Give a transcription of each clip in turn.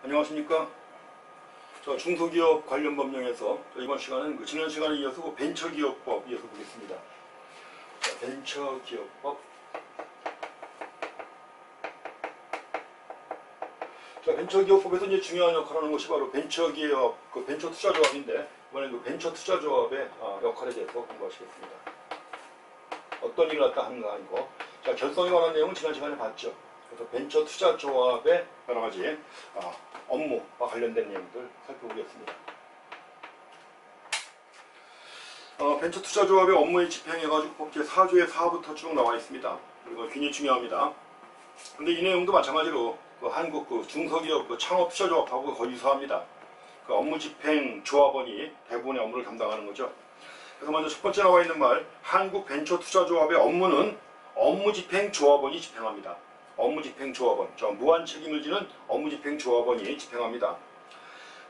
안녕하십니까. 중소기업 관련 법령에서 이번 시간은 지난 시간에 이어서 벤처기업법 이어서 보겠습니다. 벤처기업법. 벤처기업법에서 이제 중요한 역할을 하는 것이 바로 벤처기업, 벤처투자조합인데, 이번에는 벤처투자조합의 역할에 대해서 공부하시겠습니다. 어떤 일을 갖다 하는가 아니고, 결성에 관한 내용은 지난 시간에 봤죠. 그래서 벤처투자조합의 여러 가지 업무와 관련된 내용들 살펴보겠습니다. 벤처투자조합의 업무에 집행해가지고 법 제4조의 4부터 쭉 나와 있습니다. 그리고 굉장히 중요합니다. 근데 이 내용도 마찬가지로 한국 중소기업 창업투자조합하고 거의 유사합니다. 업무집행조합원이 대부분의 업무를 담당하는 거죠. 그래서 먼저 첫 번째 나와 있는 말, 한국벤처투자조합의 업무는 업무집행조합원이 집행합니다. 업무집행조합원, 무한 책임을 지는 업무집행조합원이 집행합니다.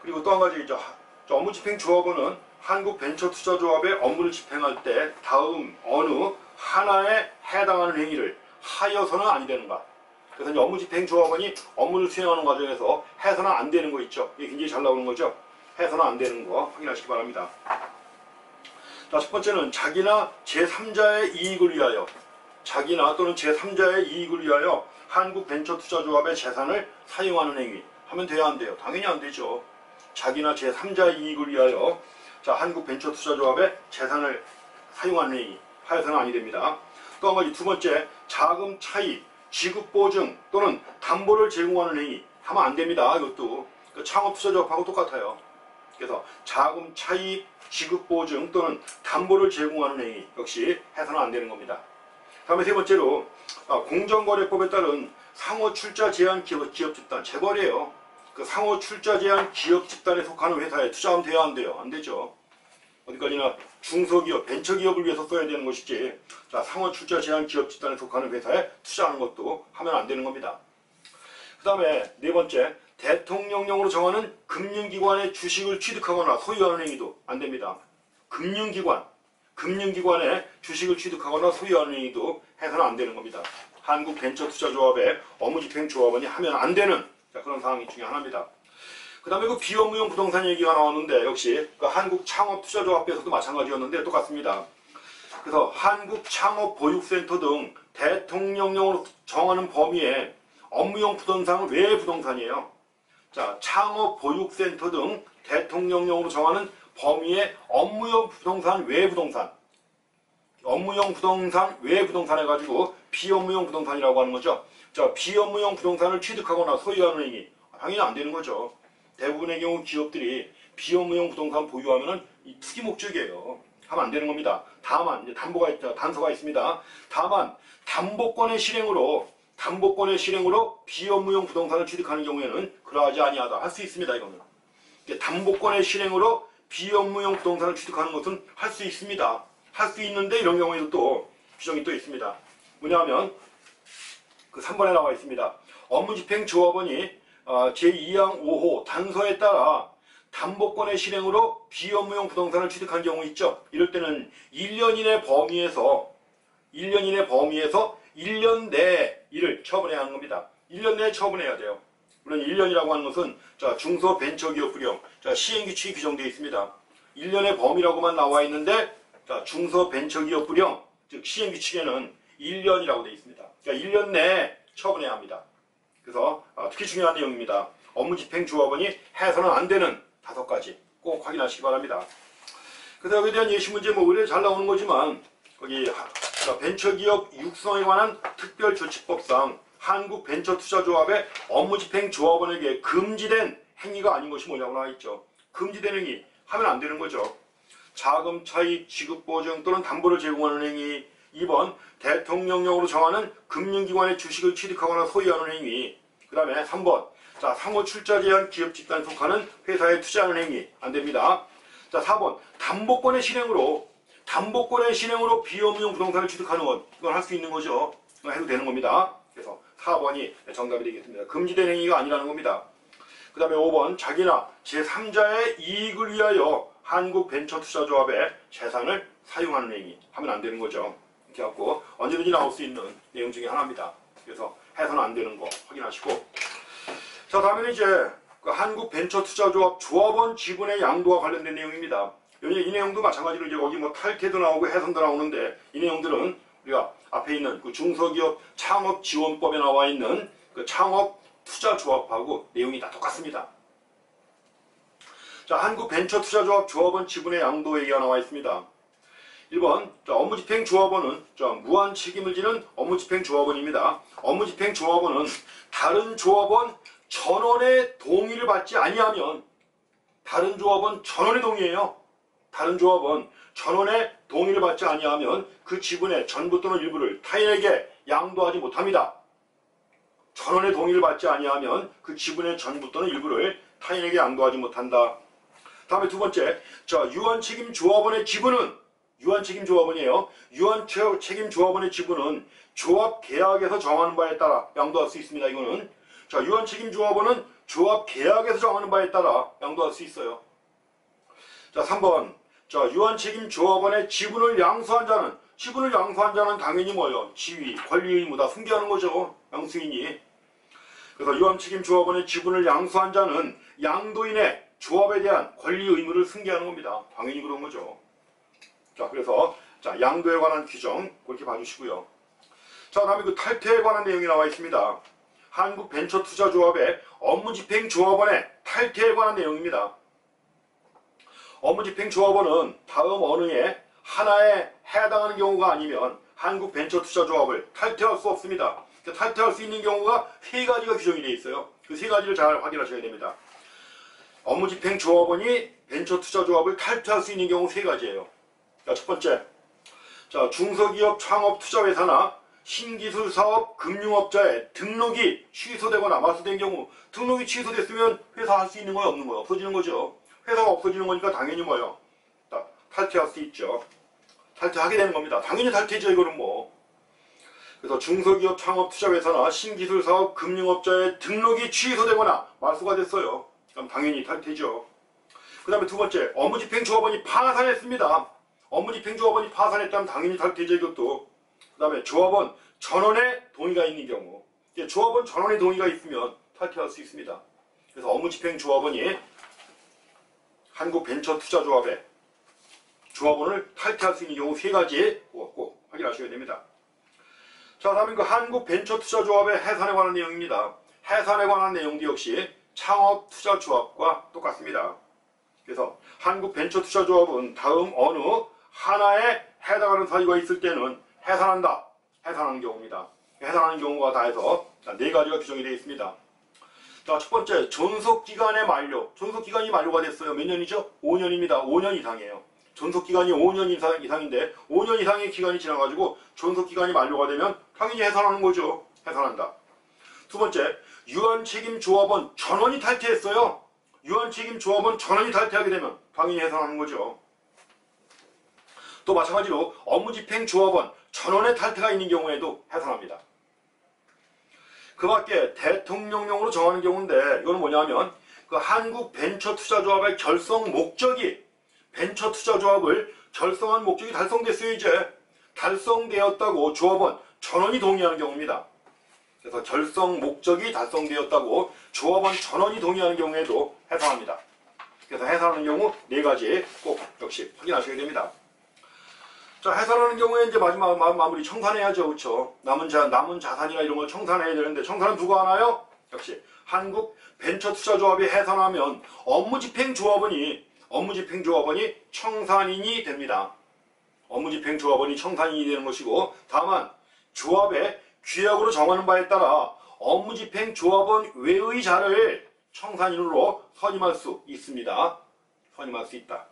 그리고 또 한 가지 있죠. 업무집행조합원은 한국벤처투자조합의 업무를 집행할 때 다음 어느 하나에 해당하는 행위를 하여서는 아니 되는가. 그래서 이제 업무집행조합원이 업무를 수행하는 과정에서 해서는 안 되는 거 있죠. 이게 굉장히 잘 나오는 거죠. 해서는 안 되는 거 확인하시기 바랍니다. 첫 번째는 자기나 제3자의 이익을 위하여, 자기나 또는 제3자의 이익을 위하여 한국벤처투자조합의 재산을 사용하는 행위 하면 돼야 안 돼요? 당연히 안 되죠. 자기나 제3자의 이익을 위하여 한국벤처투자조합의 재산을 사용하는 행위 하여서는 아니 됩니다. 또 한 가지 두 번째, 자금 차입, 지급 보증 또는 담보를 제공하는 행위 하면 안 됩니다. 이것도 창업투자조합하고 똑같아요. 그래서 자금 차입, 지급 보증 또는 담보를 제공하는 행위 역시 해서는 안 되는 겁니다. 다음에 세 번째로 공정거래법에 따른 상호출자 제한 기업 집단, 재벌이에요. 상호출자 제한 기업 집단에 속하는 회사에 투자하면 돼야 안 돼요? 안 되죠. 어디까지나 중소기업, 벤처기업을 위해서 써야 되는 것이지, 상호출자 제한 기업 집단에 속하는 회사에 투자하는 것도 하면 안 되는 겁니다. 그 다음에 네 번째, 대통령령으로 정하는 금융기관의 주식을 취득하거나 소유하는 행위도 안 됩니다. 금융기관의 주식을 취득하거나 소유하는 행위도 해서는 안 되는 겁니다. 한국벤처투자조합의 업무집행조합원이 하면 안 되는 그런 상황이 중에 하나입니다. 그 다음에 비업무용 부동산 얘기가 나왔는데, 역시 한국창업투자조합에서도 마찬가지였는데 똑같습니다. 그래서 한국창업보육센터 등 대통령령으로 정하는 범위에 업무용 부동산은 왜 부동산이에요? 창업보육센터 등 대통령령으로 정하는 범위에 업무용 부동산 외 부동산, 업무용 부동산 외 부동산 해가지고 비업무용 부동산이라고 하는 거죠. 비업무용 부동산을 취득하거나 소유하는 행위 당연히 안 되는 거죠. 대부분의 경우 기업들이 비업무용 부동산 보유하면은 이 투기 목적이에요. 하면 안 되는 겁니다. 다만 이제 단서가 있습니다. 다만 담보권의 실행으로 비업무용 부동산을 취득하는 경우에는 그러하지 아니하다 할 수 있습니다. 이거는 담보권의 실행으로 비업무용 부동산을 취득하는 것은 할 수 있습니다. 할 수 있는데 이런 경우에도 또 규정이 또 있습니다. 뭐냐면 3번에 나와 있습니다. 업무집행조합원이 제2항 5호 단서에 따라 담보권의 실행으로 비업무용 부동산을 취득한 경우 있죠. 이럴 때는 1년 이내 범위에서 1년 내에 이를 처분해야 하는 겁니다. 1년 내에 처분해야 돼요. 물론 1년이라고 하는 것은 중소벤처기업부령 시행규칙이 규정되어 있습니다. 1년의 범위라고만 나와 있는데 중소벤처기업부령 즉 시행규칙에는 1년이라고 되어 있습니다. 1년 내에 처분해야 합니다. 그래서 특히 중요한 내용입니다. 업무집행조합원이 해서는 안 되는 5가지 꼭 확인하시기 바랍니다. 그래서 여기에 대한 예시문제 의뢰 잘 나오는 거지만 거기 벤처기업 육성에 관한 특별조치법상 한국벤처투자조합의 업무집행조합원에게 금지된 행위가 아닌 것이 뭐냐고 나와 있죠. 금지된 행위 하면 안 되는 거죠. 자금 차입, 지급 보증 또는 담보를 제공하는 행위. 2번, 대통령령으로 정하는 금융기관의 주식을 취득하거나 소유하는 행위. 그 다음에 3번, 상호출자 제한 기업 집단에 속하는 회사에 투자하는 행위. 안 됩니다. 4번, 담보권의 실행으로 비업무용 부동산을 취득하는 것. 이건 할 수 있는 거죠. 이건 해도 되는 겁니다. 그래서 4번이 정답이 되겠습니다. 금지된 행위가 아니라는 겁니다. 그 다음에 5번, 자기나 제3자의 이익을 위하여 한국벤처투자조합의 재산을 사용하는 행위 하면 안 되는 거죠. 이렇게 갖고 언제든지 나올 수 있는 내용 중에 하나입니다. 그래서 해서는 안 되는 거 확인하시고, 다음에는 이제 그 한국벤처투자조합 조합원 지분의 양도와 관련된 내용입니다. 이 내용도 마찬가지로 이제 거기 뭐 탈퇴도 나오고 해산도 나오는데 이 내용들은 우리가 앞에 있는 그 중소기업 창업지원법에 나와 있는 그 창업투자조합하고 내용이 다 똑같습니다. 자, 한국벤처투자조합 조합원 지분의 양도 얘기가 나와 있습니다. 1번 업무집행조합원은 무한 책임을 지는 업무집행조합원입니다. 업무집행조합원은 다른 조합원 전원의 동의를 받지 아니하면 다른 조합원 전원의 동의예요. 다른 조합원 전원의 동의를 받지 아니하면 그 지분의 전부 또는 일부를 타인에게 양도하지 못합니다. 전원의 동의를 받지 아니하면 그 지분의 전부 또는 일부를 타인에게 양도하지 못한다. 다음에 두 번째, 유한책임조합원의 지분은 유한책임조합원이에요. 유한책임조합원의 지분은 조합계약에서 정하는 바에 따라 양도할 수 있습니다. 이거는 유한책임조합원은 조합계약에서 정하는 바에 따라 양도할 수 있어요. 자, 3번 유한책임조합원의 지분을 양수한 자는 당연히 뭐예요? 지위, 권리 의무 다 승계하는 거죠. 양수인이. 그래서 유한책임조합원의 지분을 양수한 자는 양도인의 조합에 대한 권리 의무를 승계하는 겁니다. 당연히 그런 거죠. 자, 그래서 양도에 관한 규정 그렇게 봐주시고요. 자, 다음에 그 탈퇴에 관한 내용이 나와 있습니다. 한국벤처투자조합의 업무집행조합원의 탈퇴에 관한 내용입니다. 업무집행조합원은 다음 어느에 하나에 해당하는 경우가 아니면 한국벤처투자조합을 탈퇴할 수 없습니다. 탈퇴할 수 있는 경우가 세 가지가 규정이 되어 있어요. 그 세 가지를 잘 확인하셔야 됩니다. 업무집행조합원이 벤처투자조합을 탈퇴할 수 있는 경우 세 가지예요. 자, 첫 번째, 중소기업 창업투자회사나 신기술사업 금융업자의 등록이 취소되거나 말소된 경우, 등록이 취소됐으면 회사 할 수 있는 거예요, 없는 거예요? 없어지는 거죠. 회사가 없어지는 거니까 당연히 뭐예요? 탈퇴할 수 있죠. 탈퇴하게 되는 겁니다. 당연히 탈퇴죠, 이거는 뭐. 그래서 중소기업 창업투자회사나 신기술사업 금융업자의 등록이 취소되거나 말소가 됐어요. 그럼 당연히 탈퇴죠. 그 다음에 두 번째, 업무집행조합원이 파산했습니다. 업무집행조합원이 파산했다면 당연히 탈퇴죠, 이것도. 그 다음에 조합원 전원의 동의가 있는 경우, 조합원 전원의 동의가 있으면 탈퇴할 수 있습니다. 그래서 업무집행조합원이 한국벤처투자조합의 조합원을 탈퇴할 수 있는 경우 세 가지 꼭 확인하셔야 됩니다. 자, 다음은 그 한국벤처투자조합의 해산에 관한 내용입니다. 해산에 관한 내용도 역시 창업투자조합과 똑같습니다. 그래서 한국벤처투자조합은 다음 어느 하나에 해당하는 사유가 있을 때는 해산한다. 해산하는 경우입니다. 해산하는 경우가 다 해서 네 가지가 규정이 되어 있습니다. 자, 첫 번째, 존속기간의 만료. 존속기간이 만료가 됐어요. 몇 년이죠? 5년입니다. 5년 이상이에요. 존속기간이 5년 이상인데 5년 이상의 기간이 지나가지고 존속기간이 만료가 되면 당연히 해산하는 거죠. 해산한다. 두 번째, 유한책임조합원 전원이 탈퇴했어요. 유한책임조합원 전원이 탈퇴하게 되면 당연히 해산하는 거죠. 또 마찬가지로 업무집행조합원 전원의 탈퇴가 있는 경우에도 해산합니다. 그 밖에 대통령령으로 정하는 경우인데 이건 뭐냐면 그 한국벤처투자조합의 결성 목적이 벤처투자조합을 결성한 목적이 달성됐어요. 이제 달성되었다고 조합원 전원이 동의하는 경우입니다. 그래서 결성 목적이 달성되었다고 조합원 전원이 동의하는 경우에도 해산합니다. 그래서 해산하는 경우 네 가지 꼭 역시 확인하셔야 됩니다. 자, 해산하는 경우에 이제 마지막 마무리 청산해야죠. 그렇죠? 남은 자산이나 이런 걸 청산해야 되는데 청산은 누가 하나요? 역시 한국벤처투자조합이 해산하면 업무집행조합원이 청산인이 됩니다. 업무집행조합원이 청산인이 되는 것이고, 다만 조합의 규약으로 정하는 바에 따라 업무집행조합원 외의 자를 청산인으로 선임할 수 있습니다. 선임할 수 있다.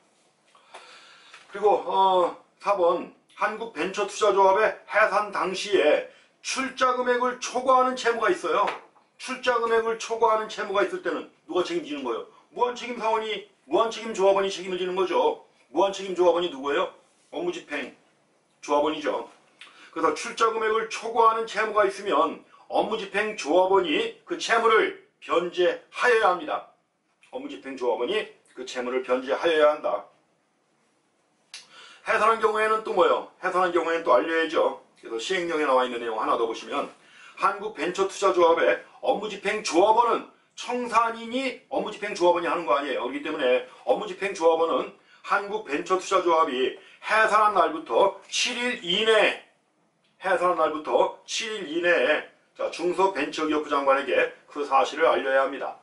그리고 4번, 한국벤처투자조합의 해산 당시에 출자금액을 초과하는 채무가 있어요. 출자금액을 초과하는 채무가 있을 때는 누가 책임지는 거예요? 무한책임조합원이 책임을 지는 거죠. 무한책임조합원이 누구예요? 업무집행조합원이죠. 그래서 출자금액을 초과하는 채무가 있으면 업무집행조합원이 그 채무를 변제하여야 합니다. 업무집행조합원이 그 채무를 변제하여야 한다. 해산한 경우에는 또 뭐예요? 해산한 경우에는 또 알려야죠. 그래서 시행령에 나와 있는 내용 하나 더 보시면 한국벤처투자조합의 업무집행조합원은 청산인이 업무집행조합원이 하는 거 아니에요. 그렇기 때문에 업무집행조합원은 한국벤처투자조합이 해산한 날부터 7일 이내에 자, 중소벤처기업부 장관에게 그 사실을 알려야 합니다.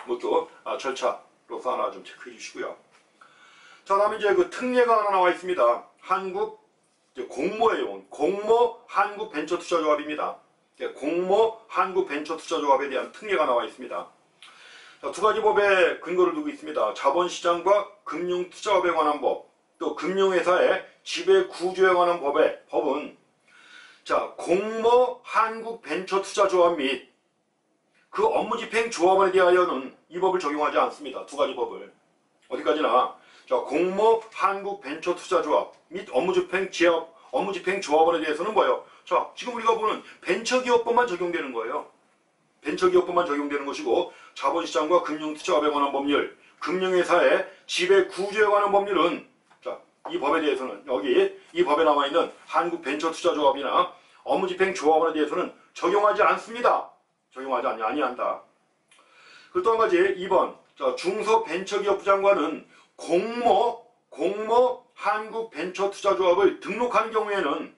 이것도 절차로서 하나 좀 체크해 주시고요. 자, 다음에 이제 그 특례가 하나 나와 있습니다. 공모예요. 공모 한국벤처투자조합입니다. 공모 한국벤처투자조합에 대한 특례가 나와 있습니다. 자, 두 가지 법에 근거를 두고 있습니다. 자본시장과 금융투자업에 관한 법, 또 금융회사의 지배구조에 관한 법은 자, 공모 한국벤처투자조합 및 그 업무집행조합원에 대하여는 이 법을 적용하지 않습니다. 두 가지 법을. 어디까지나 자, 공모 한국벤처투자조합 및 업무집행조합원에 대해서는 뭐예요? 자, 지금 우리가 보는 벤처기업법만 적용되는 거예요. 벤처기업법만 적용되는 것이고 자본시장과 금융투자업에 관한 법률, 금융회사의 지배구조에 관한 법률은 자, 이 법에 대해서는 여기 이 법에 나와 있는 한국벤처투자조합이나 업무집행조합원에 대해서는 적용하지 않습니다. 적용하지 아니한다. 그리고 또 한 가지 2번 자, 중소벤처기업부 장관은 공모 한국벤처투자조합을 등록하는 경우에는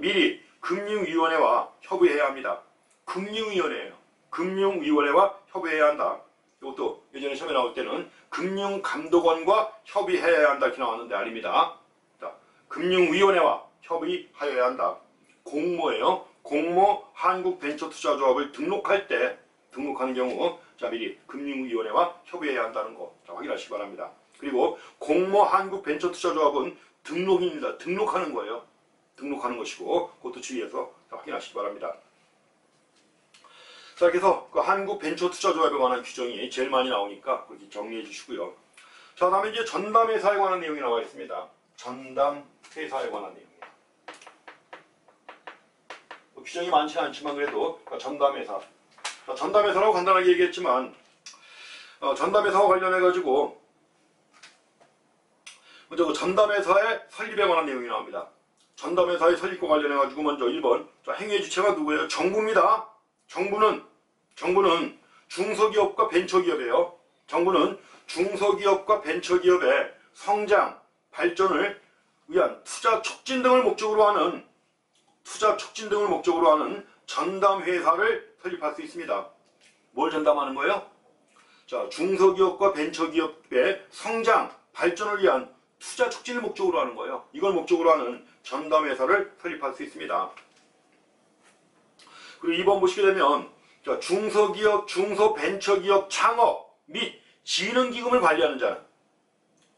미리 금융위원회와 협의해야 합니다. 금융위원회예요. 금융위원회와 협의해야 한다. 이것도 예전에 시험에 나올 때는 금융감독원과 협의해야 한다 이렇게 나왔는데 아닙니다. 자, 금융위원회와 협의하여야 한다. 공모예요. 공모 한국벤처투자조합을 등록하는 경우 자, 미리 금융위원회와 협의해야 한다는 거 자, 확인하시기 바랍니다. 그리고 공모 한국벤처투자조합은 등록입니다. 등록하는 거예요. 등록하는 것이고 그것도 주의해서 자, 확인하시기 바랍니다. 자, 그래서 그 한국벤처투자조합에 관한 규정이 제일 많이 나오니까 그렇게 정리해 주시고요. 자, 다음에 이제 전담회사에 관한 내용이 나와 있습니다. 전담회사에 관한 내용입니다. 규정이 많지 않지만 그래도 전담회사. 전담회사라고 간단하게 얘기했지만 전담회사와 관련해가지고 먼저 그 전담회사의 설립에 관한 내용이 나옵니다. 전담회사의 설립과 관련해가지고 먼저 1번 자, 행위의 주체가 누구예요? 정부입니다. 정부는 중소기업과 벤처기업이에요. 정부는 중소기업과 벤처기업의 성장, 발전을 위한 투자 촉진 등을 목적으로 하는 전담회사를 설립할 수 있습니다. 뭘 전담하는 거예요? 자, 중소기업과 벤처기업의 성장, 발전을 위한 투자 촉진을 목적으로 하는 거예요. 이걸 목적으로 하는 전담회사를 설립할 수 있습니다. 그리고 2번 보시게 되면 자, 중소기업, 중소벤처기업 창업 및 진흥기금을 관리하는 자는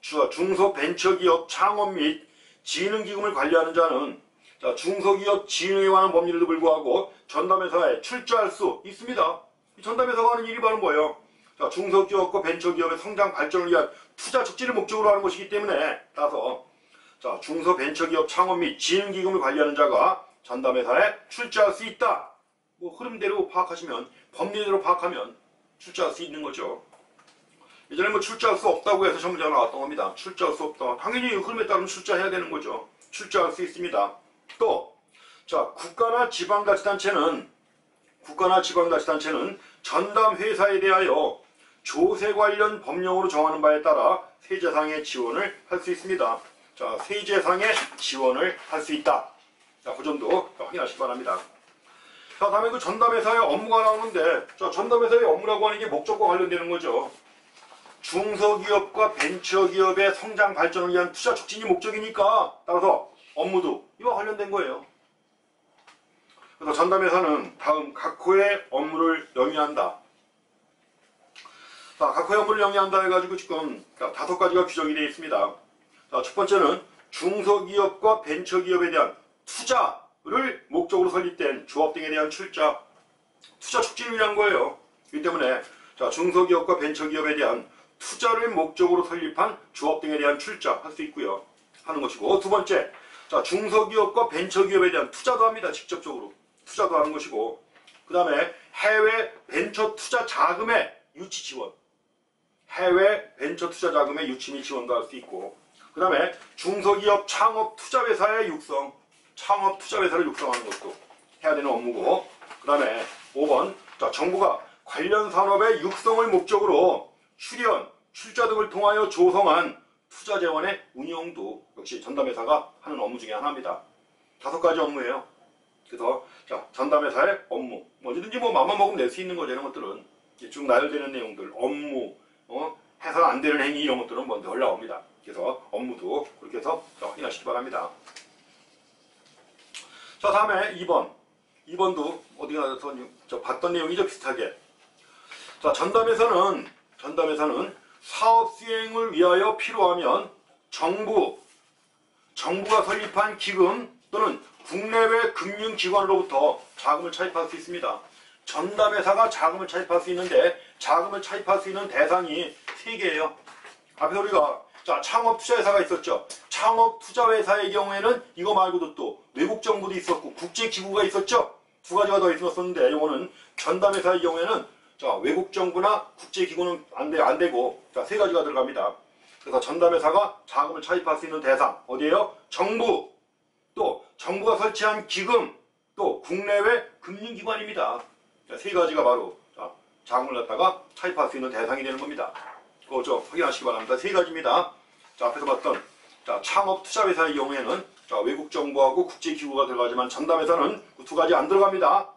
중소벤처기업 창업 및 진흥기금을 관리하는 자는 자, 중소기업 진흥에 관한 법률에도 불구하고 전담회사에 출자할 수 있습니다. 이 전담회사가 하는 일이 바로 뭐예요? 자, 중소기업과 벤처기업의 성장 발전을 위한 투자 촉진을 목적으로 하는 것이기 때문에 따라서 자, 중소벤처기업 창업 및 진흥기금을 관리하는 자가 전담회사에 출자할 수 있다. 뭐 흐름대로 파악하시면 법리대로 파악하면 출자할 수 있는 거죠. 예전에 뭐 출자할 수 없다고 해서 시험 문제가 나왔던 겁니다. 출자할 수 없다. 당연히 흐름에 따르면 출자해야 되는 거죠. 출자할 수 있습니다. 또 자, 국가나 지방자치단체는 전담회사에 대하여 조세 관련 법령으로 정하는 바에 따라 세제상의 지원을 할 수 있습니다. 자, 세제상의 지원을 할 수 있다. 자, 그 점도 확인하시기 바랍니다. 자, 다음에 그 전담회사의 업무가 나오는데, 자, 전담회사의 업무라고 하는 게 목적과 관련되는 거죠. 중소기업과 벤처기업의 성장 발전을 위한 투자 촉진이 목적이니까 따라서 업무도 이와 관련된 거예요. 그래서 전담회사는 다음 각호의 업무를 영위한다. 자, 각호의 업무를 영위한다 해가지고 지금 5가지가 규정이 되어 있습니다. 자, 첫 번째는 중소기업과 벤처기업에 대한 투자를 목적으로 설립된 조합 등에 대한 출자, 투자 촉진을 위한 거예요. 이 때문에 자, 중소기업과 벤처기업에 대한 투자를 목적으로 설립한 조합 등에 대한 출자 할 수 있고요. 하는 것이고, 두 번째, 자, 중소기업과 벤처기업에 대한 투자도 합니다. 직접적으로 투자도 하는 것이고, 그 다음에 해외 벤처 투자 자금의 유치 지원, 해외 벤처 투자 자금의 유치 및 지원도 할 수 있고, 그 다음에 중소기업 창업 투자회사의 육성, 창업 투자회사를 육성하는 것도 해야 되는 업무고, 그 다음에 5번, 자, 정부가 관련 산업의 육성을 목적으로 출연, 출자 등을 통하여 조성한 투자재원의 운영도 역시 전담회사가 하는 업무 중에 하나입니다. 5가지 업무예요. 그래서 자, 전담회사의 업무, 뭐든지 뭐 맘만 먹으면 낼 수 있는 거죠. 이런 것들은 쭉 나열되는 내용들, 업무, 해서는 안 되는 행위 이런 것들은 먼저 올라옵니다. 그래서 업무도 그렇게 해서 확인하시기 바랍니다. 자, 다음에 2번도 어디 가서 봤던 내용이죠. 비슷하게. 자, 전담회사는 사업 수행을 위하여 필요하면 정부가 설립한 기금 또는 국내외 금융기관으로부터 자금을 차입할 수 있습니다. 전담회사가 자금을 차입할 수 있는데 자금을 차입할 수 있는 대상이 3개예요. 앞에서 우리가 자, 창업투자회사가 있었죠. 창업투자회사의 경우에는 이거 말고도 또 외국정부도 있었고 국제기구가 있었죠. 2가지가 더 있었는데 이거는 전담회사의 경우에는 자, 외국정부나 국제기구는 안 되고 자, 3가지가 들어갑니다. 그래서 전담회사가 자금을 차입할 수 있는 대상 어디예요? 정부, 또 정부가 설치한 기금, 또 국내외 금융기관입니다. 자, 3가지가 바로 자, 자금을 갖다가 차입할 수 있는 대상이 되는 겁니다. 그거 좀 확인하시기 바랍니다. 3가지입니다. 자, 앞에서 봤던 자, 창업투자회사의 경우에는 자, 외국정부하고 국제기구가 들어가지만 전담회사는 그 2가지 안 들어갑니다.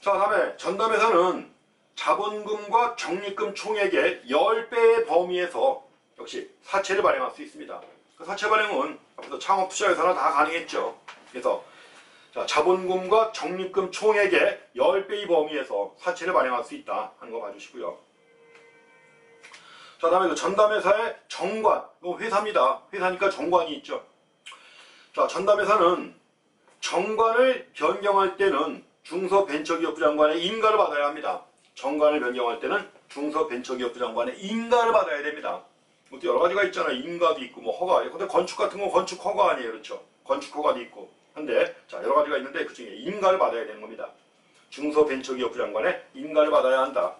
자, 다음에 전담회사는 자본금과 적립금 총액의 10배의 범위에서 역시 사채를 발행할 수 있습니다. 그 사채 발행은 앞에서 창업투자회사나 다 가능했죠. 그래서 자, 자본금과 적립금 총액의 10배의 범위에서 사채를 발행할 수 있다 하는 거 봐주시고요. 자, 다음에 그 전담회사의 정관, 이거 회사입니다. 회사니까 정관이 있죠. 자, 전담회사는 정관을 변경할 때는 중소벤처기업부 장관의 인가를 받아야 합니다. 정관을 변경할 때는 중소벤처기업부 장관의 인가를 받아야 됩니다. 뭐 여러 가지가 있잖아요. 인가도 있고 뭐 허가. 근데 건축 같은 건 건축 허가 아니에요, 그렇죠? 건축 허가도 있고. 근데 자, 여러 가지가 있는데 그 중에 인가를 받아야 되는 겁니다. 중소벤처기업부 장관의 인가를 받아야 한다.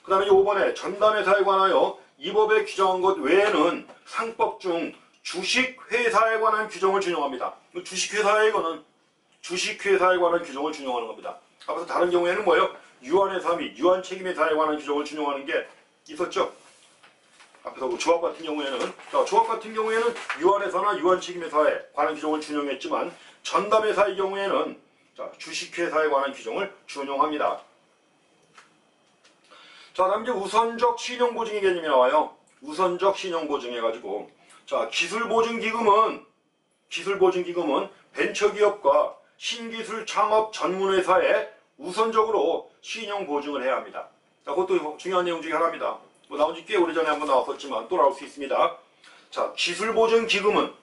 그 다음에 요번에 전담회사에 관하여 이 법에 규정한 것 외에는 상법 중 주식회사에 관한 규정을 준용합니다. 주식회사에 이거는 주식회사에 관한 규정을 준용하는 겁니다. 앞서 다른 경우에는 뭐예요? 유한회사 및 유한책임회사에 관한 규정을 준용하는 게 있었죠. 앞에서 조합 같은 경우에는 유한회사나 유한책임회사에 관한 규정을 준용했지만 전담회사의 경우에는 자, 주식회사에 관한 규정을 준용합니다. 자, 다음 이제 우선적 신용보증의 개념이 나와요. 우선적 신용보증 해가지고 자, 기술보증기금은 벤처기업과 신기술 창업 전문회사에 우선적으로 신용보증을 해야 합니다. 자, 그것도 중요한 내용 중에 하나입니다. 뭐 나온 지 꽤 오래전에 한번 나왔었지만 또 나올 수 있습니다. 자, 기술보증기금은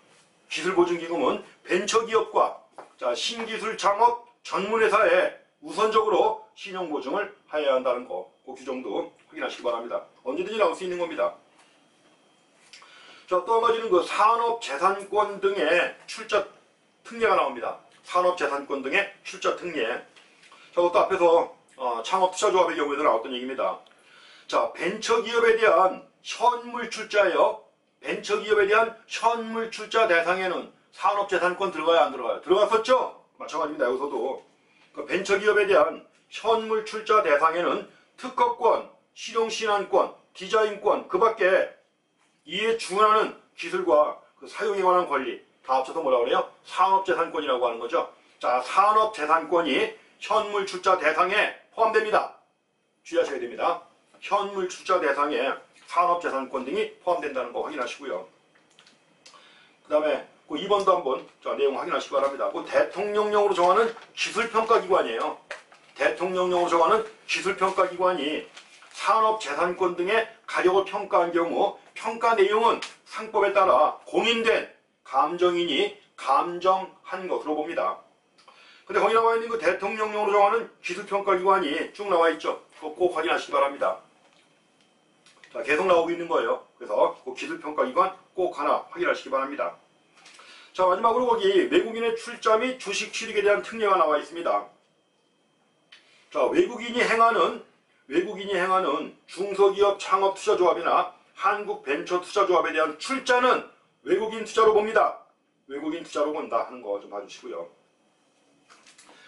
벤처기업과 자, 신기술 창업 전문회사에 우선적으로 신용보증을 해야 한다는 거, 그 규정도 확인하시기 바랍니다. 언제든지 나올 수 있는 겁니다. 자, 또 한 가지는 그 산업재산권 등의 출자 특례가 나옵니다. 산업재산권 등의 출자 특례. 자, 그것도 앞에서 창업투자조합의 경우에도 나왔던 얘기입니다. 자, 벤처기업에 대한 현물 출자예요. 벤처기업에 대한 현물 출자 대상에는 산업재산권 들어가야 안 들어가요? 들어갔었죠? 마찬가지입니다. 여기서도. 그 벤처기업에 대한 현물 출자 대상에는 특허권, 실용신안권, 디자인권, 그 밖에 이에 준하는 기술과 그 사용에 관한 권리 다 합쳐서 뭐라고 그래요? 산업재산권이라고 하는 거죠. 자, 산업재산권이 현물 출자 대상에 포함됩니다. 주의하셔야 됩니다. 현물 출자 대상에 산업재산권 등이 포함된다는 거 확인하시고요. 그 다음에 그 2번도 한번 자, 내용 확인하시기 바랍니다. 그 대통령령으로 정하는 기술평가기관이에요. 대통령령으로 정하는 기술평가기관이 산업재산권 등의 가격을 평가한 경우 평가 내용은 상법에 따라 공인된 감정인이 감정한 것으로 봅니다. 근데 거기 나와 있는 그 대통령령으로 정하는 기술평가기관이 쭉 나와 있죠. 그거 꼭 확인하시기 바랍니다. 자, 계속 나오고 있는 거예요. 그래서 그 기술평가기관 꼭 하나 확인하시기 바랍니다. 자, 마지막으로 거기 외국인의 출자 및 주식 취득에 대한 특례가 나와 있습니다. 자, 외국인이 행하는 중소기업 창업투자조합이나 한국벤처투자조합에 대한 출자는 외국인 투자로 봅니다. 외국인 투자로 본다 하는 거 좀 봐주시고요.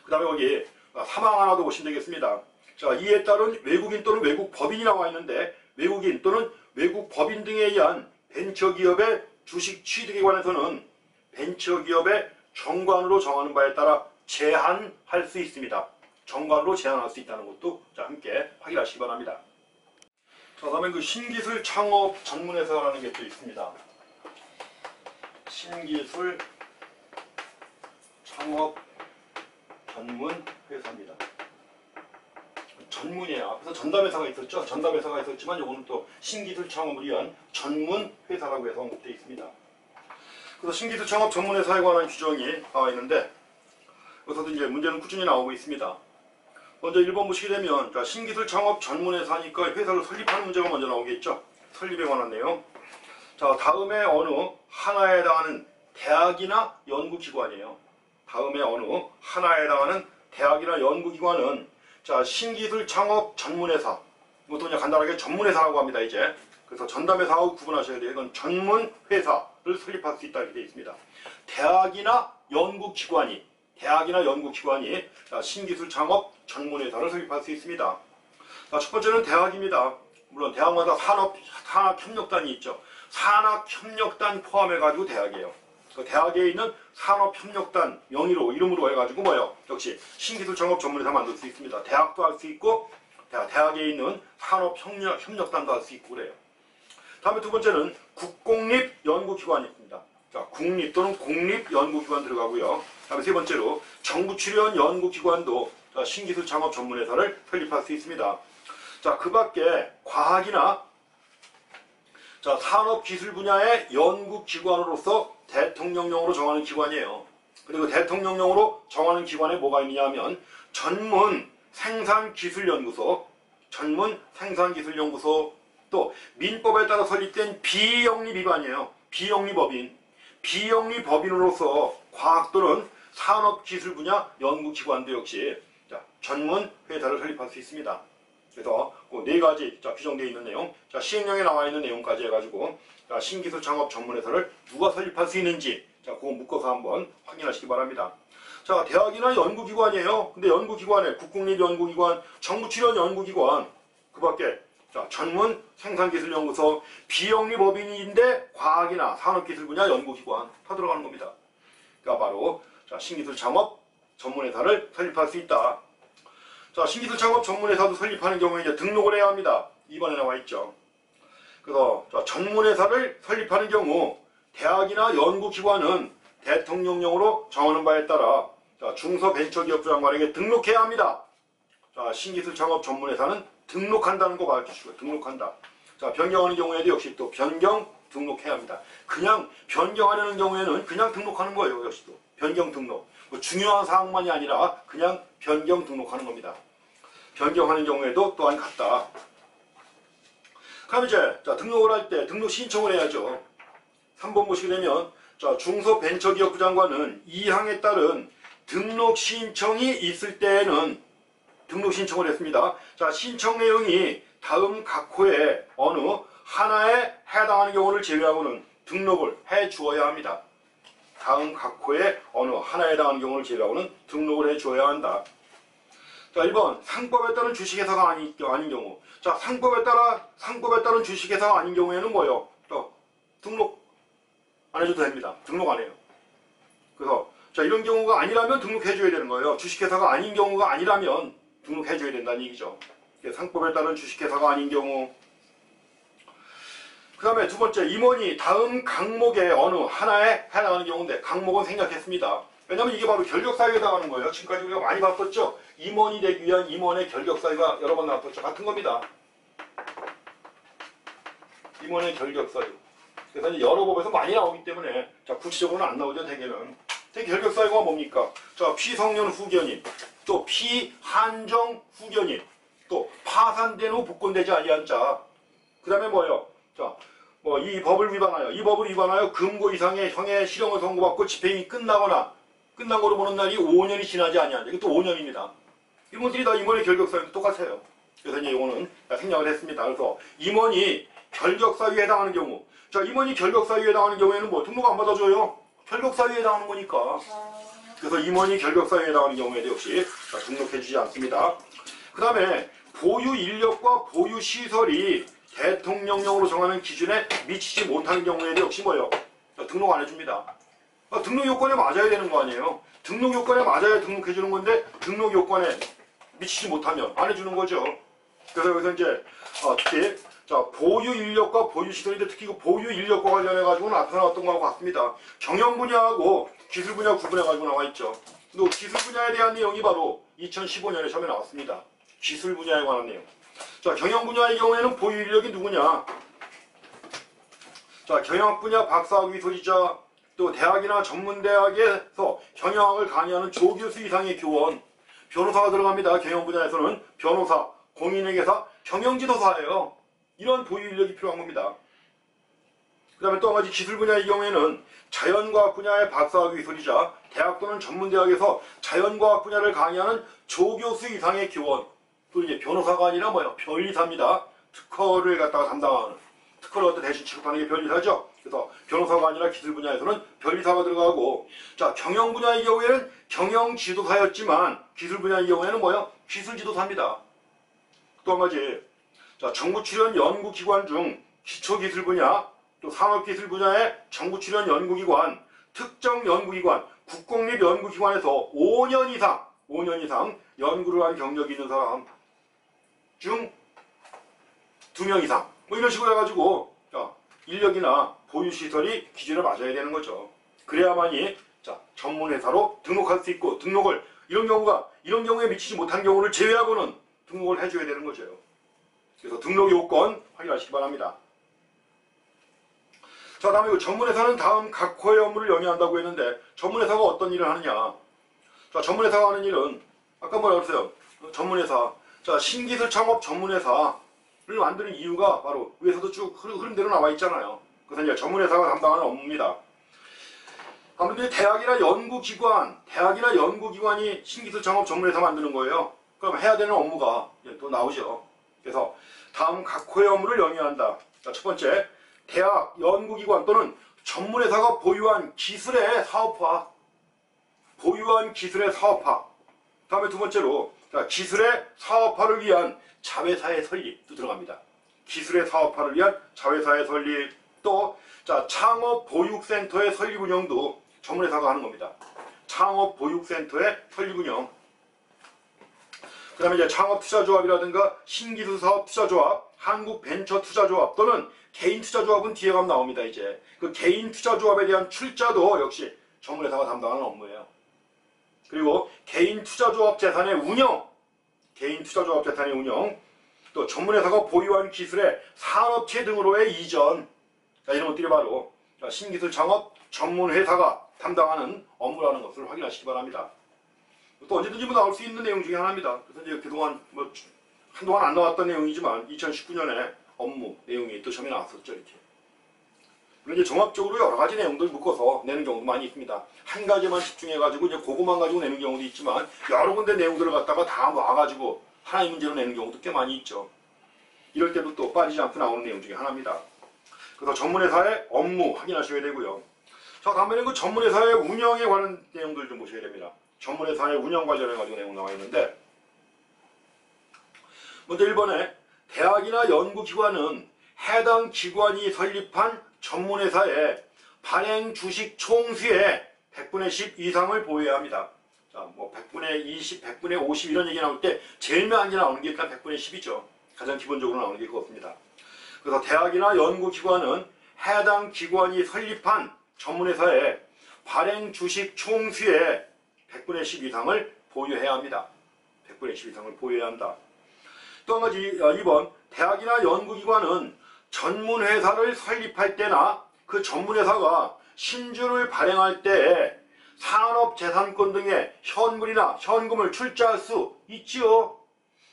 그 다음에 거기 사망 하나 더 보시면 되겠습니다. 자, 이에 따른 외국인 또는 외국 법인이 나와 있는데 외국인 또는 외국 법인 등에 의한 벤처기업의 주식 취득에 관해서는 벤처기업의 정관으로 정하는 바에 따라 제한할 수 있습니다. 정관으로 제한할 수 있다는 것도 자, 함께 확인하시기 바랍니다. 자, 다음에 그 신기술 창업 전문회사라는 게 또 있습니다. 신기술 창업 전문회사입니다. 전문이에요. 앞에서 전담회사가 있었죠. 전담회사가 있었지만 이거는 또 신기술 창업을 위한 전문회사라고 해서 언급되어 있습니다. 그래서 신기술 창업 전문회사에 관한 규정이 나와 있는데 여기서도 이제 문제는 꾸준히 나오고 있습니다. 먼저 1번 보시게 되면 자, 신기술 창업 전문회사니까 회사를 설립하는 문제가 먼저 나오겠죠. 설립에 관한 내용. 자, 다음에 어느 하나에 해당하는 대학이나 연구기관이에요. 다음에 어느 하나에 해당하는 대학이나 연구기관은 자, 신기술 창업 전문회사, 이것도 그냥 간단하게 전문회사라고 합니다. 이제 그래서 전담회사하고 구분하셔야 돼요. 이건 전문회사를 설립할 수 있다 이렇게 되어 있습니다. 대학이나 연구기관이 자, 신기술 창업 전문회사를 설립할 수 있습니다. 자, 첫 번째는 대학입니다. 물론 대학마다 산학협력단이 있죠. 산학협력단 포함해가지고 대학이에요. 그 대학에 있는 산업협력단 명의로 이름으로 해가지고 뭐요? 역시 신기술 창업 전문회사 만들 수 있습니다. 대학도 할 수 있고 대학에 있는 산업협력단도 할 수 있고 그래요. 다음에 두 번째는 국공립연구기관이 있습니다. 자, 국립 또는 공립연구기관 들어가고요. 다음에 세 번째로 정부 출연 연구기관도 자, 신기술 창업 전문회사를 설립할 수 있습니다. 자, 그 밖에 과학이나 자, 산업기술 분야의 연구기관으로서 대통령령으로 정하는 기관이에요. 그리고 대통령령으로 정하는 기관에 뭐가 있느냐 하면 전문생산기술연구소, 또 민법에 따라 설립된 비영리기관이에요. 비영리법인으로서 과학 또는 산업기술 분야 연구기관도 역시 자, 전문회사를 설립할 수 있습니다. 그래서 그 네 가지 자, 규정되어 있는 내용, 자, 시행령에 나와 있는 내용까지 해가지고 자, 신기술 창업 전문회사를 누가 설립할 수 있는지 자, 그거 묶어서 한번 확인하시기 바랍니다. 자, 대학이나 연구기관이에요. 근데 연구기관에 국공립연구기관, 정부 출연 연구기관, 그 밖에 자, 전문 생산기술연구소, 비영리법인인데 과학이나 산업기술 분야 연구기관 다 들어가는 겁니다. 그러니까 바로 자, 신기술 창업 전문회사를 설립할 수 있다. 자, 신기술 창업 전문회사도 설립하는 경우에 이제 등록을 해야 합니다. 2번에 나와 있죠. 그래서 자, 전문회사를 설립하는 경우 대학이나 연구기관은 대통령령으로 정하는 바에 따라 자, 중소벤처기업부 장관에게 등록해야 합니다. 자, 신기술 창업 전문회사는 등록한다는 거 봐주시고요. 등록한다. 자, 변경하는 경우에도 역시 또 변경 등록해야 합니다. 그냥 변경하려는 경우에는 그냥 등록하는 거예요. 역시 또 변경 등록. 뭐 중요한 사항만이 아니라 그냥 변경 등록하는 겁니다. 변경하는 경우에도 또한 같다. 그럼 이제 자, 등록을 할 때 등록 신청을 해야죠. 3번 보시게 되면 자, 중소벤처기업부 장관은 이 항에 따른 등록 신청이 있을 때에는 등록 신청을 했습니다. 자, 신청 내용이 다음 각 호에 어느 하나에 해당하는 경우를 제외하고는 등록을 해 주어야 합니다. 다음 각 호에 어느 하나에 해당하는 경우를 제외하고는 등록을 해 주어야 한다. 자, 1번 상법에 따른 주식회사가 아닌 경우. 자, 상법에 따른 주식회사가 아닌 경우에는 뭐예요? 또 등록 안 해줘도 됩니다. 등록 안 해요. 그래서 자, 이런 경우가 아니라면 등록해 줘야 되는 거예요. 주식회사가 아닌 경우가 아니라면 등록해 줘야 된다는 얘기죠. 상법에 따른 주식회사가 아닌 경우. 그 다음에 두 번째, 임원이 다음 강목의 어느 하나에 해당하는 경우인데 강목은 생략했습니다. 왜냐하면 이게 바로 결격사유에 해당하는 거예요. 지금까지 우리가 많이 봤었죠. 임원이 되기 위한 임원의 결격사유가 여러 번 나왔었죠. 같은 겁니다. 임원의 결격사유. 그래서 이제 여러 법에서 많이 나오기 때문에 자, 구체적으로는 안 나오죠. 대개는. 결격사유가 뭡니까? 자, 피성년 후견인, 또 피한정 후견인, 또 파산된 후 복권되지 아니한 자. 그 다음에 뭐예요? 자, 뭐 이 법을 위반하여 금고 이상의 형의 실형을 선고받고 집행이 끝난 거로 보는 날이 5년이 지나지 아니한 자. 이것도 5년입니다. 이분들이 다 임원의 결격사유도 똑같아요. 그래서 이제 이거는 생략을 했습니다. 그래서 임원이 결격사유에 해당하는 경우. 자, 임원이 결격사유에 해당하는 경우에는 뭐 등록 안 받아줘요. 결격사유에 해당하는 거니까. 그래서 임원이 결격사유에 해당하는 경우에도 역시 등록해주지 않습니다. 그 그 다음에 보유 인력과 보유 시설이 대통령령으로 정하는 기준에 미치지 못하는 경우에는 역시 뭐예요? 등록 안 해줍니다. 등록 요건에 맞아야 되는 거 아니에요. 등록 요건에 맞아야 등록해 주는 건데 등록 요건에 미치지 못하면 안 해주는 거죠. 그래서 여기서 이제 특히 자, 보유 인력과 보유 시설인데 특히 그 보유 인력과 관련해 가지고는 앞서 나왔던 거하고 같습니다. 경영 분야하고 기술 분야 구분해 가지고 나와 있죠. 또 기술 분야에 대한 내용이 바로 2015년에 처음에 나왔습니다. 기술 분야에 관한 내용. 자, 경영 분야의 경우에는 보유 인력이 누구냐? 자, 경영학 분야 박사학위 기술이자 또 대학이나 전문대학에서 경영학을 강의하는 조교수 이상의 교원, 변호사가 들어갑니다. 경영 분야에서는 변호사, 공인회계사, 경영지도사예요. 이런 보유 인력이 필요한 겁니다. 그 다음에 또 한 가지 기술 분야의 경우에는 자연과학 분야의 박사학위 기술이자 대학 또는 전문대학에서 자연과학 분야를 강의하는 조교수 이상의 교원, 또 이제 변호사가 아니라 뭐예요? 변리사입니다. 특허를 갖다가 담당하는, 특허를 갖다 대신 취급하는 게 변리사죠. 그래서 변호사가 아니라 기술 분야에서는 변리사가 들어가고, 자, 경영 분야의 경우에는 경영지도사였지만 기술 분야의 경우에는 뭐예요? 기술지도사입니다. 또 한 가지, 자, 정부 출연 연구기관 중 기초기술 분야, 또 산업기술 분야의 정부 출연 연구기관, 특정 연구기관, 국공립 연구기관에서 5년 이상 연구를 한 경력이 있는 사람 중 2명 이상, 뭐 이런 식으로 해가지고, 자, 인력이나 보유시설이 기준에 맞아야 되는 거죠. 그래야만이, 자, 전문회사로 등록할 수 있고, 등록을, 이런 경우에 미치지 못한 경우를 제외하고는 등록을 해줘야 되는 거죠. 그래서 등록 요건 확인하시기 바랍니다. 자, 다음에 전문회사는 다음 각 호의 업무를 영위한다고 했는데, 전문회사가 어떤 일을 하느냐. 자, 전문회사가 하는 일은, 아까 뭐라 그랬어요? 전문회사. 자, 신기술 창업 전문회사를 만드는 이유가 바로 위에서도 쭉 흐름대로 나와 있잖아요. 그래서 이제 전문회사가 담당하는 업무입니다. 아무래도 대학이나 연구기관이 신기술 창업 전문회사 만드는 거예요. 그럼 해야 되는 업무가 또 나오죠. 그래서 다음 각 호의 업무를 영위한다. 자, 첫 번째, 대학, 연구기관 또는 전문회사가 보유한 기술의 사업화. 다음에 두 번째로, 자, 기술의 사업화를 위한 자회사의 설립도 들어갑니다. 기술의 사업화를 위한 자회사의 설립, 또, 자, 창업보육센터의 설립 운영도 전문회사가 하는 겁니다. 창업보육센터의 설립 운영. 그 다음에 이제 창업투자조합이라든가 신기술사업투자조합, 한국벤처투자조합 또는 개인투자조합은 뒤에 가면 나옵니다. 이제 그 개인투자조합에 대한 출자도 역시 전문회사가 담당하는 업무예요. 그리고 개인투자조합 재산의 운영, 또 전문회사가 보유한 기술의 산업체 등으로의 이전, 자, 이런 것들이 바로 신기술 창업 전문회사가 담당하는 업무라는 것을 확인하시기 바랍니다. 또 언제든지 뭐 나올 수 있는 내용 중에 하나입니다. 그래서 이제 그동안 한동안 안 나왔던 내용이지만 2019년에 업무 내용이 또 처음에 나왔었죠. 이렇게. 물론 이제 종합적으로 여러 가지 내용들 묶어서 내는 경우도 많이 있습니다. 한 가지만 집중해가지고 이제 그것만 가지고 내는 경우도 있지만 여러 군데 내용들을 갖다가 다 모아가지고 하나의 문제로 내는 경우도 꽤 많이 있죠. 이럴 때도 또 빠지지 않고 나오는 내용 중에 하나입니다. 그래서 전문회사의 업무 확인하셔야 되고요. 자, 다음에는 그 전문회사의 운영에 관한 내용들 좀 보셔야 됩니다. 전문회사의 운영 관련해가지고 내용 나와 있는데, 먼저 1번에 대학이나 연구기관은 해당 기관이 설립한 전문회사의 발행 주식 총수의 100분의 10 이상을 보유해야 합니다. 자, 뭐 100분의 20, 100분의 50 이런 얘기 나올 때 제일 많이 나오는 게 일단 100분의 10이죠. 가장 기본적으로 나오는 게 그렇습니다. 그래서 대학이나 연구기관은 해당 기관이 설립한 전문회사의 발행 주식 총수의 100분의 10 이상을 보유해야 합니다. 100분의 10 이상을 보유해야 한다. 또 한 가지 2번, 대학이나 연구기관은 전문회사를 설립할 때나 그 전문회사가 신주를 발행할 때에 산업재산권 등의 현물이나 현금을 출자할 수 있지요.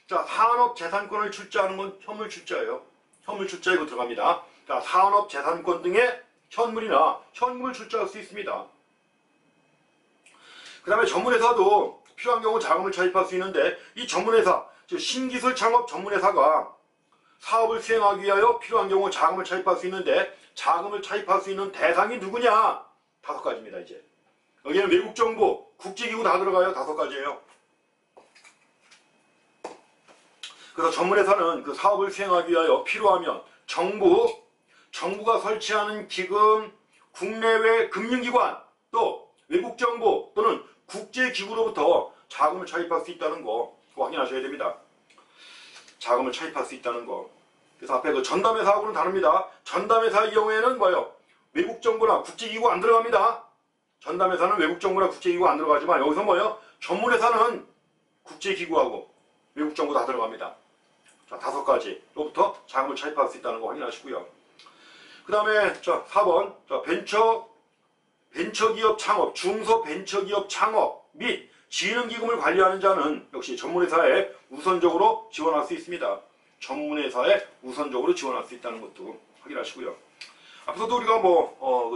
자, 산업재산권을 출자하는 건 현물출자예요. 현물출자 이거 들어갑니다. 자, 산업재산권 등의 현물이나 현금을 출자할 수 있습니다. 그 다음에 전문회사도 필요한 경우 자금을 차입할 수 있는데, 이 전문회사, 즉 신기술 창업 전문회사가 사업을 수행하기 위하여 필요한 경우 자금을 차입할 수 있는데, 자금을 차입할 수 있는 대상이 누구냐? 5가지입니다. 이제 여기는 외국정보, 국제기구 다 들어가요. 5가지예요. 그래서 전문회사는 그 사업을 수행하기 위하여 필요하면 정부가 설치하는 기금, 국내외 금융기관, 또 외국정보 또는 국제기구로부터 자금을 차입할 수 있다는 거 확인하셔야 됩니다. 자금을 차입할 수 있다는 거. 그래서 앞에 그 전담회사하고는 다릅니다. 전담회사의 경우에는 뭐예요? 외국정부나 국제기구 안 들어갑니다. 전담회사는 외국정부나 국제기구 안 들어가지만 여기서 뭐예요? 전문회사는 국제기구하고 외국정부 다 들어갑니다. 자, 5가지로부터 자금을 차입할 수 있다는 거 확인하시고요. 그 다음에 4번 벤처기업 창업, 중소벤처기업 창업 및 지능기금을 관리하는 자는 역시 전문회사에 우선적으로 지원할 수 있습니다. 전문회사에 우선적으로 지원할 수 있다는 것도 확인하시고요. 앞서도 우리가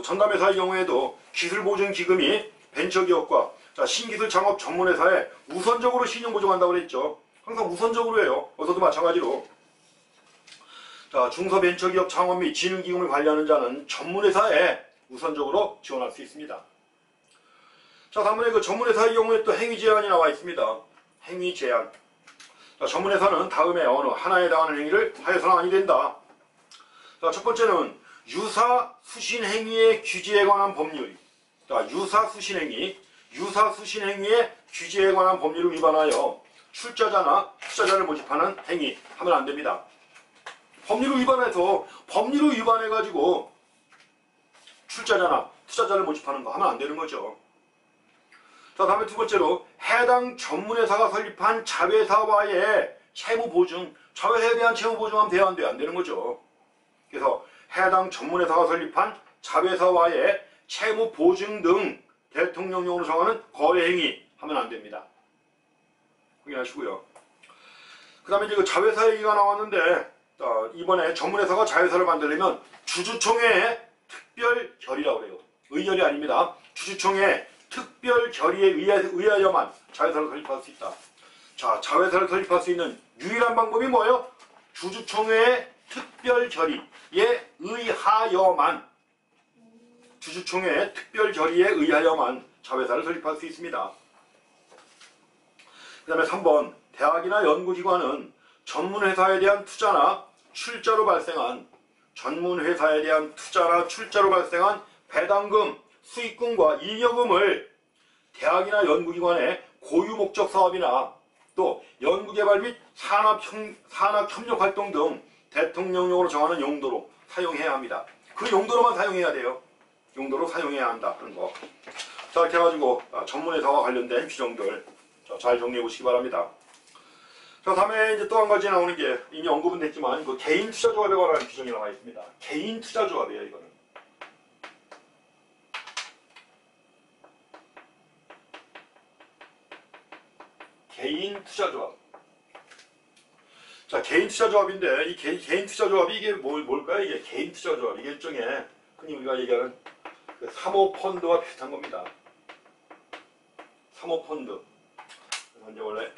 전담회사의 경우에도 기술보증기금이 벤처기업과 신기술 창업 전문회사에 우선적으로 신용보증한다고 그랬죠. 항상 우선적으로 해요. 어서도 마찬가지로. 중소벤처기업 창업 및 지능기금을 관리하는 자는 전문회사에 우선적으로 지원할 수 있습니다. 다음번에 그 전문회사의 경우에 또 행위제한이 나와 있습니다. 행위제한. 전문회사는 다음에 어느 하나에 해당하는 행위를 하여서는 아니 된다. 첫 번째는 유사수신행위의 규제에 관한 법률. 유사수신행위의 규제에 관한 법률을 위반하여 출자자나 투자자를 모집하는 행위 하면 안 됩니다. 법률을 위반해가지고 출자자나 투자자를 모집하는 거 하면 안 되는 거죠. 다음에 두 번째로 해당 전문회사가 설립한 자회사와의 채무보증, 자회사에 대한 채무보증하면 돼야 안 돼요? 안 되는 거죠. 그래서 해당 전문회사가 설립한 자회사와의 채무보증 등 대통령령으로 정하는 거래행위 하면 안 됩니다. 확인하시고요. 그 다음에 이제 그 자회사 얘기가 나왔는데 이번에 전문회사가 자회사를 만들려면 주주총회의 특별 결의라고 그래요. 의결이 아닙니다. 주주총회 특별 결의에 의하여만 자회사를 설립할 수 있다. 자회사를 설립할 수 있는 유일한 방법이 뭐예요? 주주총회의 특별 결의에 의하여만, 주주총회의 특별 결의에 의하여만 자회사를 설립할 수 있습니다. 그 다음에 3번 대학이나 연구기관은 전문회사에 대한 투자나 출자로 발생한 배당금, 수익금과 잉여금을 대학이나 연구기관의 고유목적 사업이나 또 연구개발 및 산학협력활동 등 대통령령으로 정하는 용도로 사용해야 합니다. 그 용도로만 사용해야 돼요. 용도로 사용해야 한다는 거. 이렇게 해가지고 전문회사와 관련된 규정들 잘 정리해 보시기 바랍니다. 다음에 이제 또 한 가지 나오는 게 이미 언급은 됐지만 그 개인 투자조합에 관한 규정이 나와 있습니다. 개인 투자조합이에요, 이거는. 개인 투자조합. 개인 투자조합인데 이 개인 투자조합이 이게 뭘까요? 이게 개인 투자조합. 이게 일종의 흔히 우리가 얘기하는 그 사모펀드와 비슷한 겁니다. 사모펀드. 그래서 이제 원래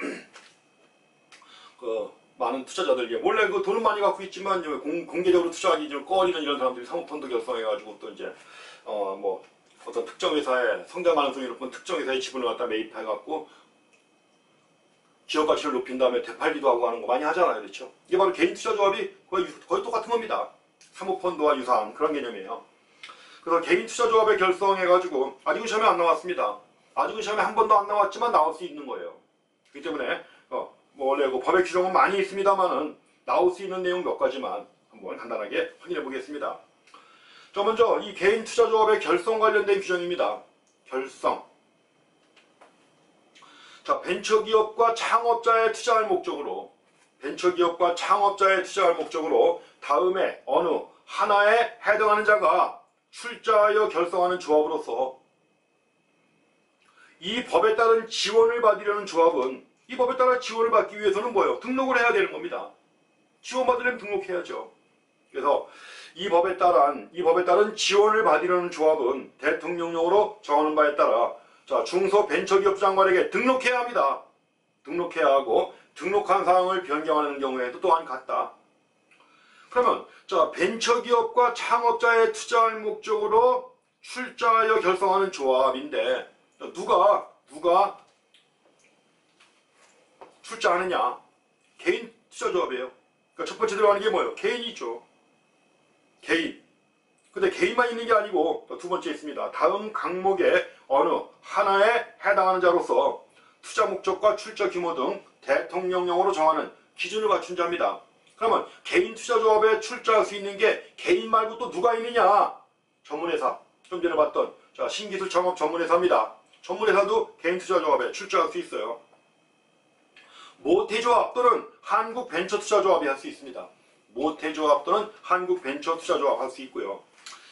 많은 투자자들, 원래 그 돈은 많이 갖고 있지만 공개적으로 투자하기 좀 꺼리는 이런 사람들이 사모펀드 결성해가지고 또 이제 어떤 특정 회사에 성장 가능성이 높은 특정 회사의 지분을 갖다 매입해갖고 기업 가치를 높인 다음에 되팔기도 하고 하는 거 많이 하잖아요, 그렇죠? 이게 바로 개인 투자조합이 거의 똑같은 겁니다. 사모펀드와 유사한 그런 개념이에요. 그래서 개인 투자조합에 결성해가지고 아직은 시험에 안 나왔습니다. 아직은 시험에 한 번도 안 나왔지만 나올 수 있는 거예요. 그렇기 때문에 원래 법의 규정은 많이 있습니다만은 나올 수 있는 내용 몇 가지만 한번 간단하게 확인해 보겠습니다. 먼저 이 개인 투자조합의 결성 관련된 규정입니다. 결성. 벤처기업과 창업자에 투자할 목적으로 다음에 어느 하나에 해당하는 자가 출자하여 결성하는 조합으로서 이 법에 따른 지원을 받으려는 조합은 이 법에 따라 지원을 받기 위해서는 뭐예요? 등록을 해야 되는 겁니다. 지원받으려면 등록해야죠. 그래서 이 법에 따른 지원을 받으려는 조합은 대통령령으로 정하는 바에 따라 중소벤처기업 장관에게 등록해야 합니다. 등록해야 하고 등록한 사항을 변경하는 경우에도 또한 같다. 그러면 벤처기업과 창업자에 투자할 목적으로 출자하여 결성하는 조합인데 누가 출자하느냐? 투자조합이에요. 그러니까 첫 번째 들어가는 게 뭐예요? 개인이 있죠. 개인. 근데 개인만 있는 게 아니고 또 두 번째 있습니다. 다음 항목에 어느 하나에 해당하는 자로서 투자 목적과 출자 규모 등 대통령령으로 정하는 기준을 갖춘 자입니다. 그러면 개인 투자조합에 출자할 수 있는 게 개인 말고 또 누가 있느냐? 전문회사. 좀 전에 봤던 신기술 창업 전문회사입니다. 전문회사도 개인 투자조합에 출자할 수 있어요. 모태조합 또는 한국벤처투자조합이 할 수 있습니다. 모태조합 또는 한국벤처투자조합 할 수 있고요.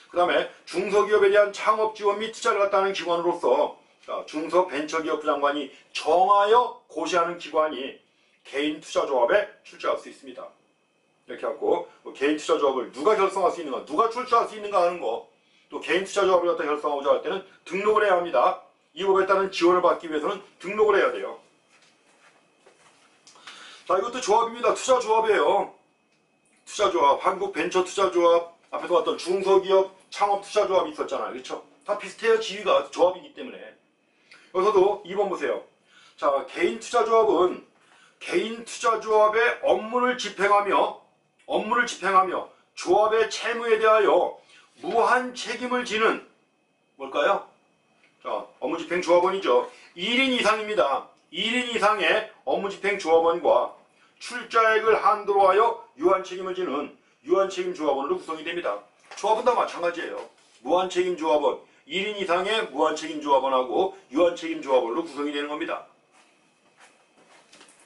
그 다음에 중소기업에 대한 창업 지원 및 투자를 갖다는 기관으로서 중소벤처기업부 장관이 정하여 고시하는 기관이 개인 투자조합에 출자할 수 있습니다. 이렇게 하고 개인 투자조합을 누가 결성할 수 있는가, 누가 출자할 수 있는가 하는 거, 또 개인 투자조합을 갖다 결성하고자 할 때는 등록을 해야 합니다. 이 법에 따른 지원을 받기 위해서는 등록을 해야 돼요. 자, 이것도 조합입니다. 투자조합이에요. 투자조합, 한국벤처투자조합, 앞에서 봤던 중소기업 창업투자조합이 있었잖아요. 그렇죠? 다 비슷해요. 지위가 조합이기 때문에. 여기서도 2번 보세요. 자, 개인 투자조합은 개인 투자조합의 업무를 집행하며 조합의 채무에 대하여 무한 책임을 지는 뭘까요? 자, 업무집행조합원이죠. 1인 이상입니다. 1인 이상의 업무집행조합원과 출자액을 한도로 하여 유한책임을 지는 유한책임조합원으로 구성이 됩니다. 조합은 다 마찬가지예요. 무한책임조합원, 1인 이상의 무한책임조합원하고 유한책임조합원으로 구성이 되는 겁니다.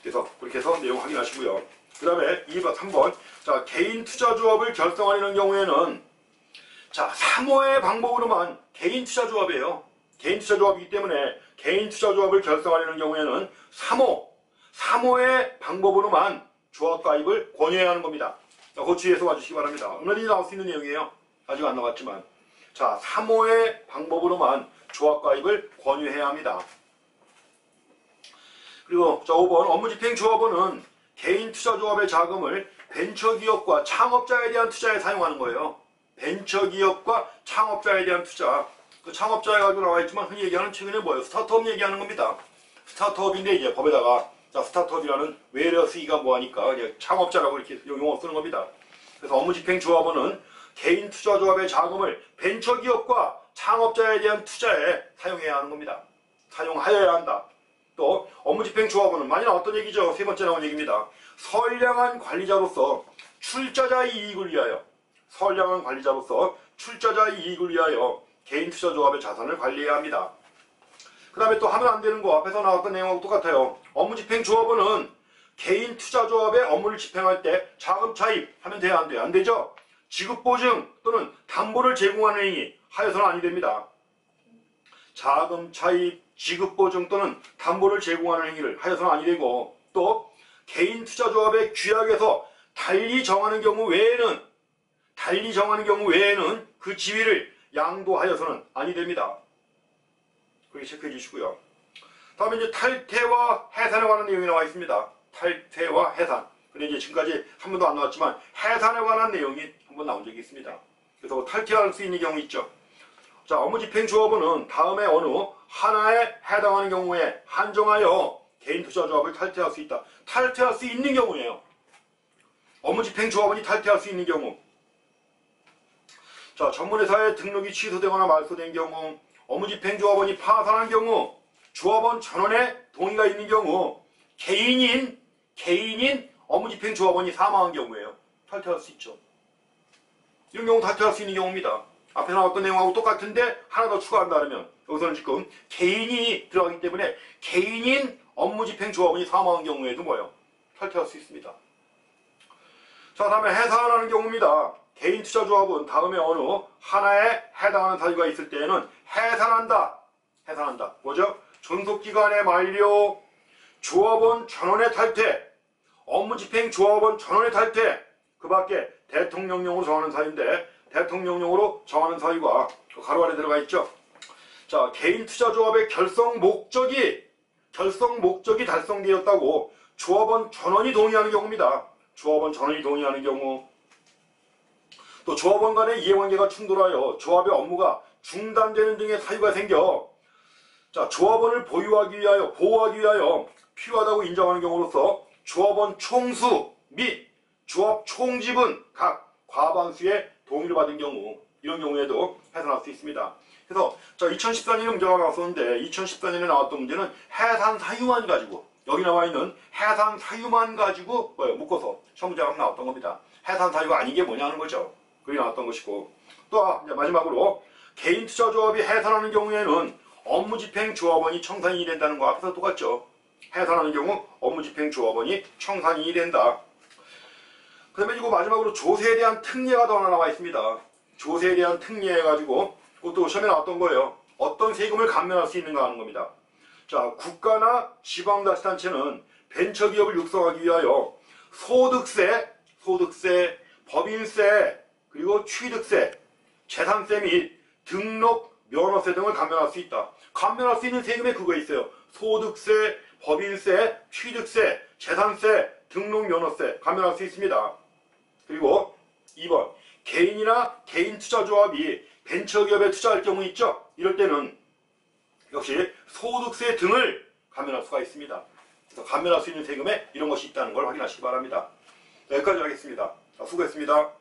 그래서 그렇게 해서 내용 확인하시고요. 그 다음에 2번, 3번. 자, 개인 투자조합을 결성하려는 경우에는 자, 3호의 방법으로만 개인 투자조합이에요. 개인 투자조합이기 때문에 개인 투자조합을 결성하려는 경우에는 3호의 방법으로만 조합 가입을 권유해야 하는 겁니다. 자, 그 주의해서 와주시기 바랍니다. 얼마든지 나올 수 있는 내용이에요. 아직 안 나왔지만. 자, 3호의 방법으로만 조합 가입을 권유해야 합니다. 그리고 자, 5번 업무집행조합원은 개인 투자조합의 자금을 벤처기업과 창업자에 대한 투자에 사용하는 거예요. 벤처기업과 창업자에 대한 투자. 그 창업자에 가지고 나와있지만 흔히 얘기하는 최근에 뭐예요? 스타트업 얘기하는 겁니다. 스타트업인데 이제 법에다가 자, 스타트업이라는 외래어 쓰기가 뭐하니까 이제 창업자라고 이렇게 용어 쓰는 겁니다. 그래서 업무집행조합원은 개인 투자조합의 자금을 벤처기업과 창업자에 대한 투자에 사용해야 하는 겁니다. 사용하여야 한다. 또 업무집행조합원은 많이 나왔던 얘기죠. 세 번째 나온 얘기입니다. 선량한 관리자로서 출자자의 이익을 위하여 개인 투자조합의 자산을 관리해야 합니다. 그 다음에 또 하면 안 되는 거 앞에서 나왔던 내용하고 똑같아요. 업무집행조합원은 개인 투자조합의 업무를 집행할 때 자금 차입하면 돼야 안 돼요? 안 되죠? 지급보증 또는 담보를 제공하는 행위 하여서는 아니 됩니다. 자금 차입, 지급보증 또는 담보를 제공하는 행위를 하여서는 아니 되고, 또 개인 투자조합의 규약에서 달리 정하는 경우 외에는 그 지위를 양도하여서는 아니 됩니다. 그렇게 체크해 주시고요. 다음에 이제 탈퇴와 해산에 관한 내용이 나와 있습니다. 탈퇴와 해산. 근데 이제 지금까지 한 번도 안 나왔지만 해산에 관한 내용이 한 번 나온 적이 있습니다. 그래서 탈퇴할 수 있는 경우 있죠. 자, 업무집행조합원은 다음에 어느 하나에 해당하는 경우에 한정하여 개인 투자조합을 탈퇴할 수 있다. 탈퇴할 수 있는 경우예요. 업무집행조합원이 탈퇴할 수 있는 경우. 자, 전문회사의 등록이 취소되거나 말소된 경우, 업무집행조합원이 파산한 경우, 조합원 전원의 동의가 있는 경우, 개인인 업무집행조합원이 사망한 경우에요. 탈퇴할 수 있죠. 이런 경우 탈퇴할 수 있는 경우입니다. 앞에 나왔던 내용하고 똑같은데 하나 더 추가한다면 여기서는 지금 개인이 들어가기 때문에 개인인 업무집행조합원이 사망한 경우에도 뭐예요? 탈퇴할 수 있습니다. 자, 다음에 해산하는 경우입니다. 개인 투자조합은 다음에 어느 하나에 해당하는 사유가 있을 때에는 해산한다. 뭐죠? 존속기간의 만료, 조합원 전원의 탈퇴, 업무집행조합원 전원의 탈퇴, 그 밖에 대통령령으로 정하는 사유인데 대통령령으로 정하는 사유가 가로 아래 들어가 있죠. 자, 개인 투자조합의 결성 목적이 달성되었다고 조합원 전원이 동의하는 경우입니다. 조합원 전원이 동의하는 경우, 또 조합원 간의 이해관계가 충돌하여 조합의 업무가 중단되는 등의 사유가 생겨 자, 조합원을 보호하기 위하여 필요하다고 인정하는 경우로서 조합원 총수 및 조합 총지분 각 과반수의 동의를 받은 경우, 이런 경우에도 해산할 수 있습니다. 그래서 2014년에 문제가 나왔었는데 2014년에 나왔던 문제는 해산 사유만 가지고, 여기 나와 있는 해산 사유만 가지고 묶어서 시험 문제가 나왔던 겁니다. 해산 사유가 아닌 게 뭐냐는 거죠. 그게 나왔던 것이고, 또 이제 마지막으로 개인 투자조합이 해산하는 경우에는 업무집행조합원이 청산인이 된다는 거 앞에서 똑같죠. 해산하는 경우 업무집행조합원이 청산인이 된다. 그 다음에 이거 마지막으로 조세에 대한 특례가 더 하나 나와 있습니다. 조세에 대한 특례 해가지고 그것도 시험에 나왔던 거예요. 어떤 세금을 감면할 수 있는가 하는 겁니다. 자, 국가나 지방자치단체는 벤처기업을 육성하기 위하여 소득세, 법인세, 그리고 취득세, 재산세 및 등록, 면허세 등을 감면할 수 있다. 감면할 수 있는 세금에 그거 있어요. 소득세, 법인세, 취득세, 재산세, 등록, 면허세 감면할 수 있습니다. 그리고 2번, 개인이나 개인 투자조합이 벤처기업에 투자할 경우 있죠. 이럴 때는 역시 소득세 등을 감면할 수가 있습니다. 그래서 감면할 수 있는 세금에 이런 것이 있다는 걸 확인하시기 바랍니다. 여기까지 하겠습니다. 수고했습니다.